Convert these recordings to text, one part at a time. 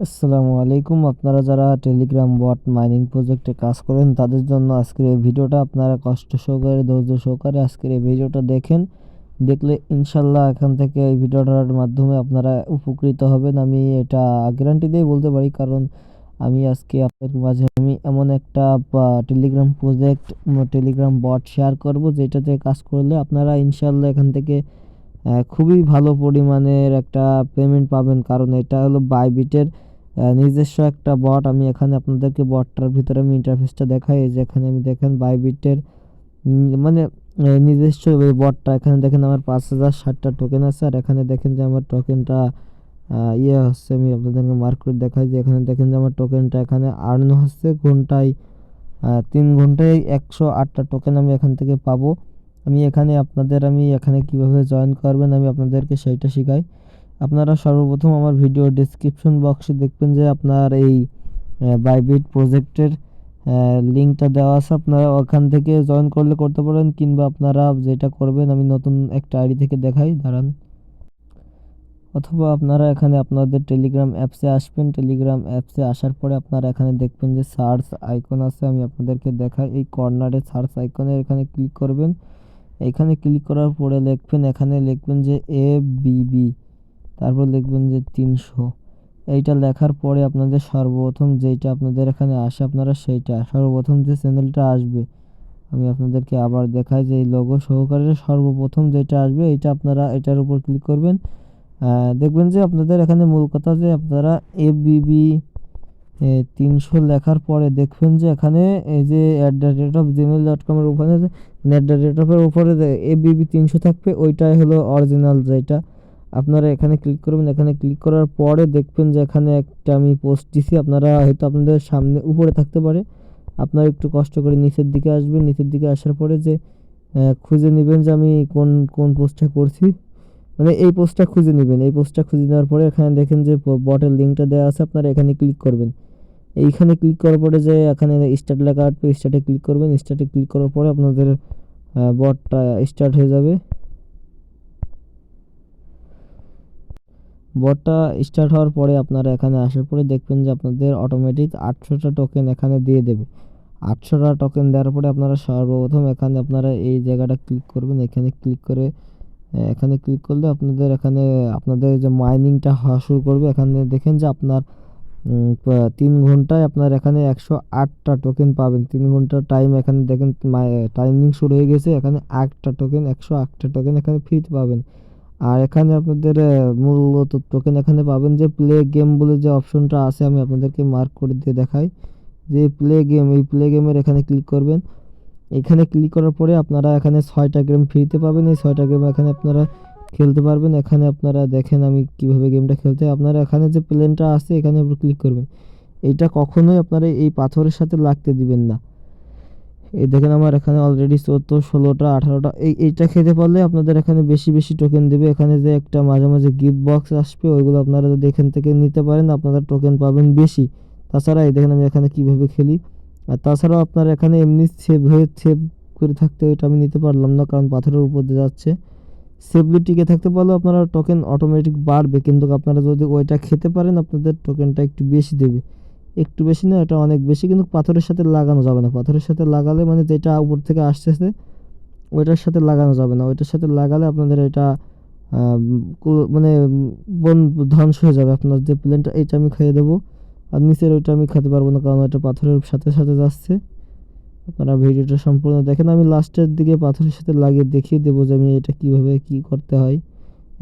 আসসালামু আলাইকুম। আপনারা যারা টেলিগ্রাম বট মাইনিং প্রজেক্টে কাজ করেন তাদের জন্য আজকের এই ভিডিওটা। আপনারা কষ্ট সহকারে ধৈর্য সহকারে আজকের এই ভিডিওটা দেখেন। দেখলে ইনশাল্লাহ এখান থেকে এই ভিডিওটার মাধ্যমে আপনারা উপকৃত হবেন। আমি এটা গ্যারান্টি দিয়ে বলতে পারি, কারণ আমি আজকে আপনাদের মাঝে আমি এমন একটা Telegram project, Telegram bot share করব যেটাতে কাজ করলে আপনারা ইনশাল্লাহ এখান থেকে খুবই ভালো পরিমাণের একটা পেমেন্ট পাবেন। কারণ এটা হলো বাইবিটের নিজস্ব একটা বট। আমি এখানে আপনাদেরকে বটটার ভিতরে আমি ইন্টারফেসটা দেখাই। এই যে এখানে আমি দেখেন বাইবিটের মানে নিজস্ব এই বটটা। এখানে দেখেন আমার 5060টা টোকেন আছে, আর এখানে দেখেন যে আমার টোকেনটা হচ্ছে। আমি আপনাদেরকে মার্ক করে দেখাই যে এখানে দেখেন যে আমার টোকেনটা এখানে আর্ন হচ্ছে ঘন্টায় 3 ঘন্টায় 108টা টোকেন আমি এখান থেকে পাবো। আমি এখানে কিভাবে জয়েন করবেন আমি আপনাদেরকে সেইটা শিখাই। আপনারা সর্বপ্রথম আমার ভিডিও ডেসক্রিপশন বক্সে দেখবেন যে আপনার এই বাইবিট প্রজেক্টের লিঙ্কটা দেওয়া আছে। আপনারা ওখান থেকে জয়েন করলে করতে পারেন, কিংবা আপনারা যেটা করবেন আমি নতুন একটা আইডি থেকে দেখাই, দাঁড়ান। অথবা আপনারা এখানে আপনাদের টেলিগ্রাম অ্যাপসে আসবেন। টেলিগ্রাম অ্যাপসে আসার পরে আপনারা এখানে দেখবেন যে সার্চ আইকন আছে। আমি আপনাদেরকে দেখাই, এই কর্নারে সার্চ আইকনের এখানে ক্লিক করবেন। এখানে ক্লিক করার পরে এখানে লিখবেন যে ABB, তারপর লিখবেন যে 300। এইটা লেখার পরে আপনাদের সর্বপ্রথম যেটা আপনাদের এখানে আসে আপনারা সেইটা সর্বপ্রথম যে চ্যানেলটা আসবে, আমি আপনাদেরকে আবার দেখাই যে এই লোগো সহকারে সর্বপ্রথম যেটা আসবে এইটা আপনারা এটার উপর ক্লিক করবেন। দেখবেন যে আপনাদের এখানে মূল কথা যে আপনারা ABB 300 লেখার পরে দেখবেন যে এখানে এই যে @gmail.com এর ওখানে @এর উপরে ABB 300 থাকবে, ওইটাই হলো অরিজিনাল যেটা। আপনারা এখানে ক্লিক করবেন। এখানে ক্লিক করার পরে দেখবেন যে এখানে একটা আমি পোস্ট দিছি। আপনারা হয়তো আপনাদের সামনে উপরে থাকতে পারে, আপনারা একটু কষ্ট করে নিচের দিকে আসবেন। নিচের দিকে আসার পরে যে খুঁজে নেবেন যে আমি কোন কোন পোস্টটা করছি, মানে এই পোস্টটা খুঁজে নেবেন। এই পোস্টটা খুঁজে নেওয়ার পরে এখানে দেখেন যে বটের লিঙ্কটা দেওয়া আছে, আপনারা এখানে ক্লিক করবেন। এইখানে ক্লিক করার পরে যে এখানে স্টার্ট লেখা আসবে, স্টার্টে ক্লিক করবেন। স্টার্টে ক্লিক করার পরে আপনাদের বটটা স্টার্ট হয়ে যাবে। বটটা স্টার্ট হওয়ার পরে আপনারা এখানে আসার পরে দেখবেন যে আপনাদের অটোমেটিক 800টা টোকেন এখানে দিয়ে দেবে। 800টা টোকেন দেওয়ার পরে আপনারা সর্বপ্রথম এখানে আপনারা এই জায়গাটা ক্লিক করবেন। এখানে ক্লিক করে এখানে ক্লিক করলে আপনাদের যে মাইনিংটা হওয়া শুরু করবে। এখানে দেখেন যে আপনার 3 ঘন্টায় আপনার এখানে 108টা টোকেন পাবেন। 3 ঘন্টার টাইম এখানে দেখেন টাইমিং শুরু হয়ে গেছে। এখানে 8টা টোকেন 108টা টোকেন এখানে ফ্রিতে পাবেন। আর এখানে আপনাদের মূলত টোকেন এখানে পাবেন যে প্লে গেম বলে যে অপশনটা আছে, আমি আপনাদেরকে মার্ক করে দিয়ে দেখাই যে প্লে গেম। এই প্লে গেমের এখানে ক্লিক করবেন। এখানে ক্লিক করার পরে আপনারা এখানে 6টা গেম ফ্রিতে পাবেন। এই 6টা গেম এখানে আপনারা খেলতে পারবেন। এখানে আপনারা দেখেন আমি কিভাবে গেমটা খেলতে হয়। আপনারা এখানে যে প্লেনটা আছে এখানে উপর ক্লিক করবেন। এইটা কখনোই আপনারা এই পাথরের সাথে লাগতে দিবেন না। এই দেখেন আমার এখানে অলরেডি 14, 16টা, 18টা এইটা খেতে পারলে আপনাদের এখানে বেশি বেশি টোকেন দেবে। এখানে যে একটা মাঝে মাঝে গিফট বক্স আসবে, ওইগুলো আপনারা যদি এখান থেকে নিতে পারেন আপনারা টোকেন পাবেন বেশি। তাছাড়া এই দেখেন আমি এখানে কিভাবে খেলি। আর তাছাড়াও আপনার এখানে এমনি সেভ করে থাকতে, ওইটা আমি নিতে পারলাম না কারণ পাথরের উপর দিয়ে যাচ্ছে। সেফলি টিকে থাকতে পারলেও আপনারা টোকেন অটোমেটিক বাড়বে, কিন্তু আপনারা যদি ওইটা খেতে পারেন আপনাদের টোকেনটা একটু বেশি দেবে। একটু বেশি না, এটা অনেক বেশি। কিন্তু পাথরের সাথে লাগানো যাবে না। পাথরের সাথে লাগালে মানে যেটা উপর থেকে আসতেছে ওইটার সাথে লাগানো যাবে না। ওইটার সাথে লাগালে আপনাদের এটা মানে বন ধ্বংস হয়ে যাবে। আপনার যে প্লেনটা এইটা আমি খেয়ে দেবো, আর নিচের ওইটা আমি খেতে পারবো না কারণ ওইটা পাথরের সাথে সাথে যাচ্ছে। আপনারা ভিডিওটা সম্পূর্ণ দেখেন। আমি লাস্টের দিকে পাথরের সাথে লাগিয়ে দেখিয়ে দেবো যে আমি এটা কিভাবে কি করতে হয়।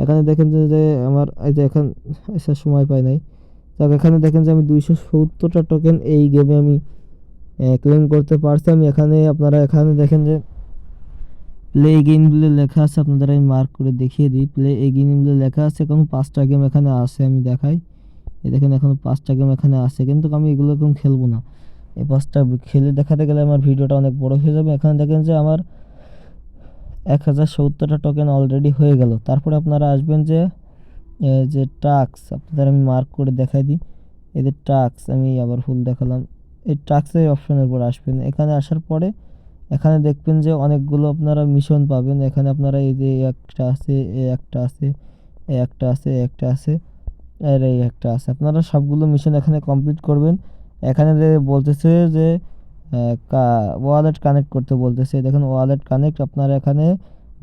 এখানে দেখেন যে আমার এই যে এখন সময় পাই নাই। তবে এখানে দেখেন যে আমি 270টা টোকেন এই গেমে আমি ক্লেম করতে পারছি। আপনারা এখানে দেখেন যে প্লে এগেইন বলে লেখা আছে, আপনাদের আমি মার্ক করে দেখিয়ে দিই। প্লে এগেইন বলে লেখা আছে, এখন 5টা গেম এখানে আছে, আমি দেখাই। এই দেখেন এখন 5টা গেম এখানে আছে, কিন্তু আমি এগুলো এখন খেলবো না। এই 5টা খেলে দেখাতে গেলে আমার ভিডিওটা অনেক বড় হয়ে যাবে। এখানে দেখেন যে আমার 1070টা টোকেন অলরেডি হয়ে গেল। তারপরে আপনারা আসবেন যে টাস্ক, আপনাদের আমি মার্ক করে দেখাই দিই। এই যে টাস্ক, আমি আবার ফুল দেখালাম। এই টাস্কের অপশনের উপর আসবেন। এখানে আসার পরে এখানে দেখবেন যে অনেকগুলো আপনারা মিশন পাবেন। এখানে আপনারা এই যে একটা আছে, এই একটা আছে, এই একটা আছে, এই একটা আছে, আর এই একটা আছে, আপনারা সবগুলো মিশন এখানে কমপ্লিট করবেন। এখানে বলতেছে যে ওয়ালেট কানেক্ট করতে বলতেছে, দেখুন ওয়ালেট কানেক্ট, আপনারা এখানে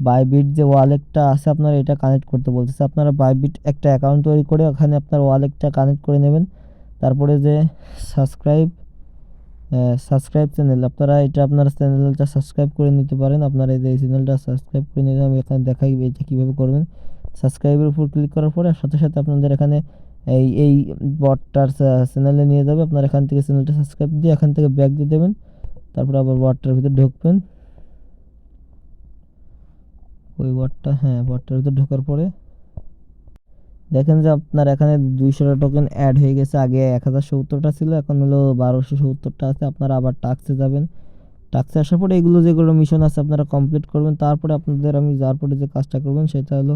বাইবিট যে ওয়ালেটটা আছে আপনারা এটা কানেক্ট করতে বলতেছে। আপনারা বাইবিট একটা অ্যাকাউন্ট তৈরি করে ওখানে আপনার ওয়ালেটটা কানেক্ট করে নেবেন। তারপরে যে সাবস্ক্রাইব সাবস্ক্রাইব চ্যানেল, আপনারা এটা আপনার চ্যানেলটা সাবস্ক্রাইব করে নিতে পারেন। আপনারা এই যে এই চ্যানেলটা সাবস্ক্রাইব করে নিলে আমি এখানে দেখাই এটা কীভাবে করবেন। সাবস্ক্রাইবের উপর ক্লিক করার পরে সাথে সাথে আপনাদের এখানে এই বটটার চ্যানেলে নিয়ে যাবে। আপনার এখান থেকে চ্যানেলটা সাবস্ক্রাইব দিয়ে এখান থেকে ব্যাক দিয়ে দেবেন। তারপর আবার বটটার ভিতরে ঢুকবেন। ওই বটটা, হ্যাঁ বটটার ভিতরে ঢোকার পরে দেখেন যে আপনার এখানে 200টা টোকেন অ্যাড হয়ে গেছে। আগে 1070টা ছিল, এখন হলো 1270টা আছে। আপনারা আবার টাস্কে যাবেন। টাস্কে আসার পরে এগুলো যেগুলো মিশন আছে আপনারা কমপ্লিট করবেন। তারপরে আপনাদের আমি যার পরে যে কাজটা করবেন সেটা হলো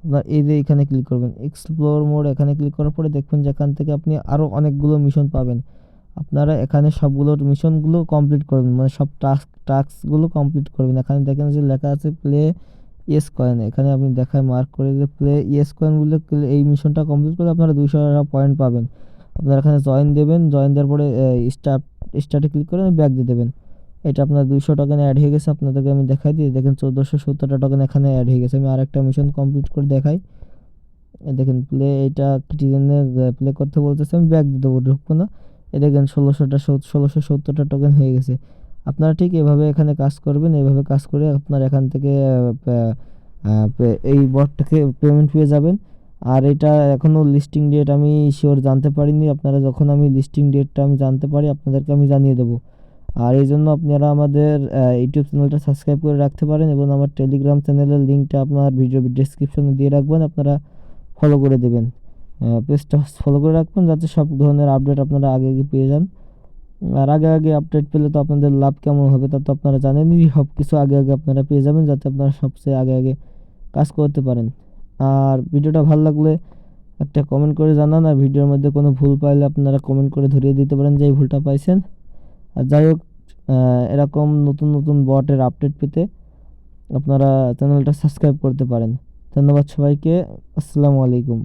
আপনার এই যে এখানে ক্লিক করবেন এক্সপ্লোর মোড। এখানে ক্লিক করার পরে দেখবেন যে এখান থেকে আপনি আরও অনেকগুলো মিশন পাবেন। আপনারা এখানে সবগুলো মিশনগুলো কমপ্লিট করবেন, মানে সব টাস্কগুলো কমপ্লিট করবেন। এখানে দেখেন যে লেখা আছে প্লে ইয়েস কয়েন, এখানে আপনি দেখায় মার্ক করে যে প্লে ইয়েস কয়েন বলে এই মিশনটা কমপ্লিট করে আপনারা 200 পয়েন্ট পাবেন। আপনারা এখানে জয়েন দেবেন, জয়েন দেওয়ার পরে স্টার্টে ক্লিক করে ব্যাক দিয়ে দেবেন। এটা আপনার 200 টোকেন অ্যাড হয়ে গেছে। আপনাদেরকে আমি দেখাই দিই, দেখেন 1470টা টোকেন এখানে অ্যাড হয়ে গেছে। আমি আরেকটা মিশন কমপ্লিট করে দেখাই। দেখেন প্লে, এটা কিটিজেনে প্লে করতে বলতেছে, আমি ব্যাক দিয়ে দেবো, ঢুকবো না। এ দেখেন 1670টা টোকেন হয়ে গেছে। আপনারা ঠিক এভাবে এখানে কাজ করবেন। এইভাবে কাজ করে আপনার এখান থেকে এই বট থেকে পেমেন্ট পেয়ে যাবেন। আর এটা এখনও লিস্টিং ডেট আমি শিওর জানতে পারিনি। আপনারা যখন আমি লিস্টিং ডেটটা আমি জানতে পারি আপনাদেরকে আমি জানিয়ে দেবো। আর এই জন্য আপনারা আমাদের ইউটিউব চ্যানেলটা সাবস্ক্রাইব করে রাখতে পারেন এবং আমার টেলিগ্রাম চ্যানেলের লিঙ্কটা আপনার ভিডিও ডেসক্রিপশনে দিয়ে রাখবেন। আপনারা ফলো করে দেবেন, পেজটা ফলো করে রাখবেন যাতে সব ধরনের আপডেট আপনারা আগে আগে পেয়ে যান। আর আগে আগে আপডেট পেলে তো আপনাদের লাভ কেমন হবে তা তো আপনারা জানেনই। সব কিছু আগে আগে আপনারা পেয়ে যাবেন যাতে আপনারা সবচেয়ে আগে আগে কাজ করতে পারেন। আর ভিডিওটা ভালো লাগলে একটা কমেন্ট করে জানান। আর ভিডিওর মধ্যে কোনো ভুল পাইলে আপনারা কমেন্ট করে ধরিয়ে দিতে পারেন যে এই ভুলটা পাইছেন। আর যাই হোক, এরকম নতুন নতুন বটের আপডেট পেতে আপনারা চ্যানেলটা সাবস্ক্রাইব করতে পারেন। ধন্যবাদ সবাইকে। আসসালামু আলাইকুম।